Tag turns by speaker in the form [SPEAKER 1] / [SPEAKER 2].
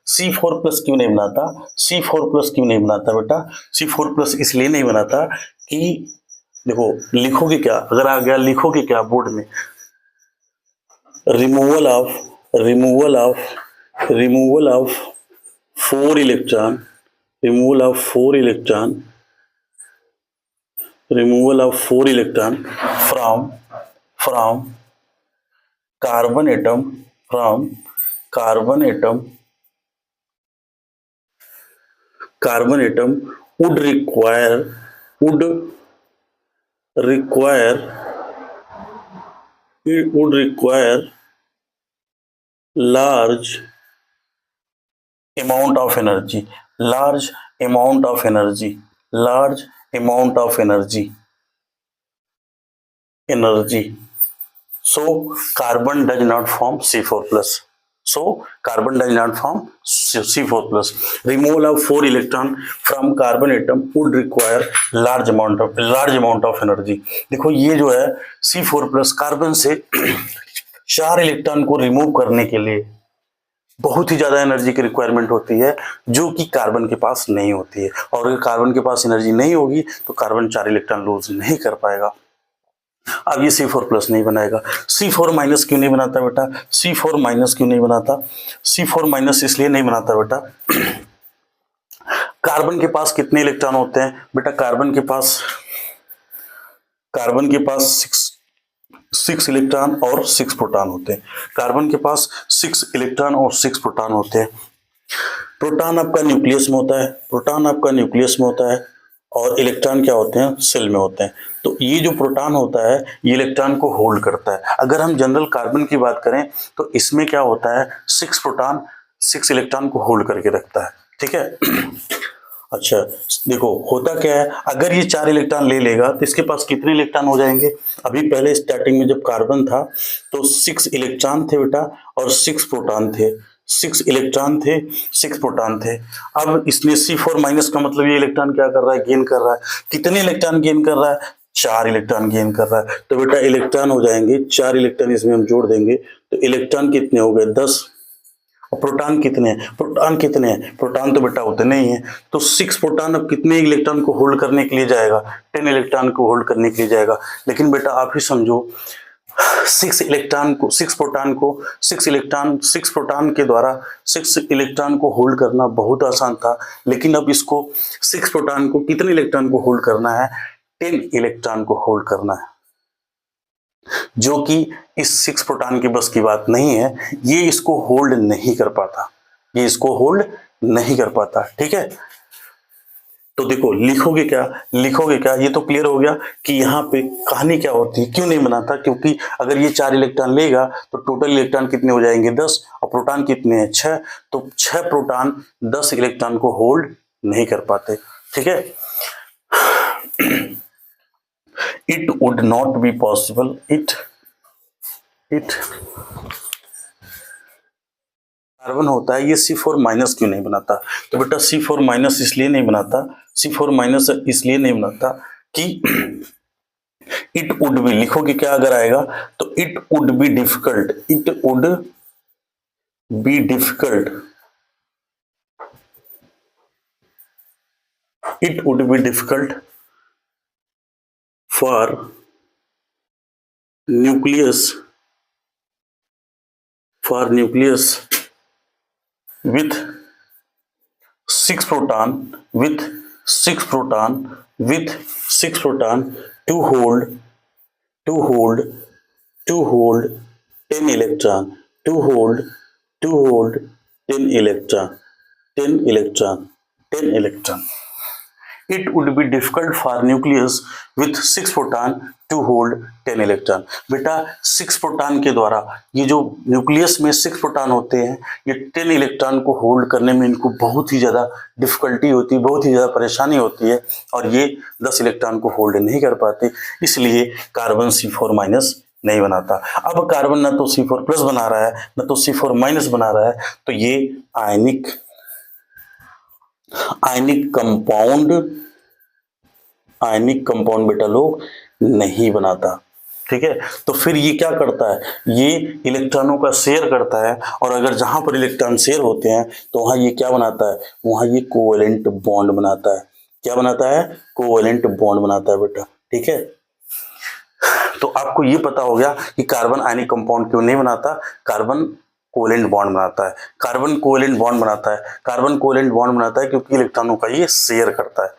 [SPEAKER 1] C4+ क्यों नहीं बनाता? C4+ क्यों नहीं बनाता बेटा? C4+ इसलिए नहीं बनाता कि देखो लिखोगे क्या, अगर आ गया लिखोगे क्या बोर्ड में, removal of 4 electron, from carbon atom would require large amount of energy. So carbon does not form C4+. Removal of 4 electron from carbon atom would require large amount of energy. देखो ये जो है C4+ carbon से 4 electron को remove करने के लिए बहुत ही ज्यादा एनर्जी की रिक्वायरमेंट होती है, जो कि कार्बन के पास नहीं होती है। और अगर कार्बन के पास एनर्जी नहीं होगी तो कार्बन 4 इलेक्ट्रॉन लूज नहीं कर पाएगा। अब ये C4+ नहीं बनाएगा। C4- क्यों नहीं बनाता बेटा? C4- क्यों नहीं बनाता? C4- इसलिए नहीं बनाता बेटा, कार्बन के पास कितने इलेक्ट्रॉन होते हैं बेटा? कार्बन के पास 6 इलेक्ट्रॉन और 6 प्रोटॉन होते हैं। कार्बन के पास 6 इलेक्ट्रॉन और 6 प्रोटॉन होते हैं। प्रोटॉन आपका न्यूक्लियस में होता है और इलेक्ट्रॉन क्या होते हैं? सेल में होते हैं। तो ये जो प्रोटॉन होता है ये इलेक्ट्रॉन को होल्ड करता है। अगर हम जनरल कार्बन की बात करें तो इसमें क्या होता है? 6 प्रोटॉन 6 इलेक्ट्रॉन को होल्ड करके रखता है, ठीक है। अच्छा देखो होता क्या है, अगर ये 4 इलेक्ट्रॉन ले लेगा तो इसके पास कितने इलेक्ट्रॉन हो जाएंगे? अभी पहले स्टार्टिंग में जब कार्बन था तो 6 इलेक्ट्रॉन थे बेटा और 6 प्रोटॉन थे। 6 इलेक्ट्रॉन थे 6 प्रोटॉन थे। अब इसमें C4- का मतलब ये इलेक्ट्रॉन क्या कर रहा है? गेन कर रहा है। कितने इलेक्ट्रॉन गेन कर रहा है? 4 इलेक्ट्रॉन गेन कर रहा है। तो बेटा इलेक्ट्रॉन हो जाएंगे 4 इलेक्ट्रॉन इसमें हम जोड़ देंगे तो इलेक्ट्रॉन कितने हो गए? 10। और प्रोटॉन कितने हैं? प्रोटॉन तो बेटा उतने ही हैं। तो 6 प्रोटॉन अब कितने इलेक्ट्रॉन को होल्ड करने के लिए जाएगा? 10 इलेक्ट्रॉन को होल्ड करने के लिए जाएगा। लेकिन बेटा आप ही समझो 6 प्रोटॉन के द्वारा 6 इलेक्ट्रॉन को होल्ड करना बहुत आसान था। लेकिन अब इसको 6 प्रोटॉन को कितने इलेक्ट्रॉन को होल्ड करना है? 10 इलेक्ट्रॉन को होल्ड करना है, जो कि इस 6 प्रोटॉन के बस की बात नहीं है। ये इसको होल्ड नहीं कर पाता, ठीक है। तो देखो लिखोगे क्या? ये तो क्लियर हो गया कि यहाँ पे कहानी क्या होती है, क्यों नहीं बनाता। क्योंकि अगर ये 4 इलेक्ट्रॉन लेगा तो टोटल इलेक्ट्रॉन कितने हो जाएंगे? 10 और प्रोटॉन कितने हैं? 6। तो 6 प्रोटॉन 10 इलेक्ट्रॉन को होल्ड नहीं कर पाते, ठीक है। It would not be possible. Carbon होता है ये C4- क्यों नहीं बनाता? तो बेटा C4- इसलिए नहीं बनाता कि इट वुड बी, लिखोगे क्या अगर आएगा तो it would be difficult for nucleus with 6 proton to hold 10 electron 10 electron. It would be difficult for nucleus with 6 proton to hold 10 electron. बेटा 6 प्रोटॉन के द्वारा ये जो न्यूक्लियस में 6 प्रोटॉन होते हैं ये 10 इलेक्ट्रॉन को होल्ड करने में इनको बहुत ही ज़्यादा डिफिकल्टी होती है, बहुत ही ज़्यादा परेशानी होती है और ये 10 इलेक्ट्रॉन को होल्ड नहीं कर पाते। इसलिए कार्बन C4- नहीं बनाता। अब कार्बन ना तो C4+ बना रहा है ना तो C4- बना रहा है, तो ये आयनिक कंपाउंड बेटा लोग नहीं बनाता। ठीक है। तो फिर ये क्या करता है, ये इलेक्ट्रॉनों का शेयर करता है, और अगर जहां पर इलेक्ट्रॉन शेयर होते हैं तो वहां ये क्या बनाता है, वहां ये कोवेलेंट बॉन्ड बनाता है। क्या बनाता है, कोवेलेंट बॉन्ड बनाता है बेटा, ठीक है। तो आपको ये पता हो गया कि कार्बन आयनिक कंपाउंड क्यों नहीं बनाता, कार्बन कोवेलेंट बॉन्ड बनाता है। कार्बन कोवेलेंट बॉन्ड बनाता है, कार्बन कोवेलेंट बॉन्ड बनाता है क्योंकि इलेक्ट्रॉनों का ये शेयर करता है।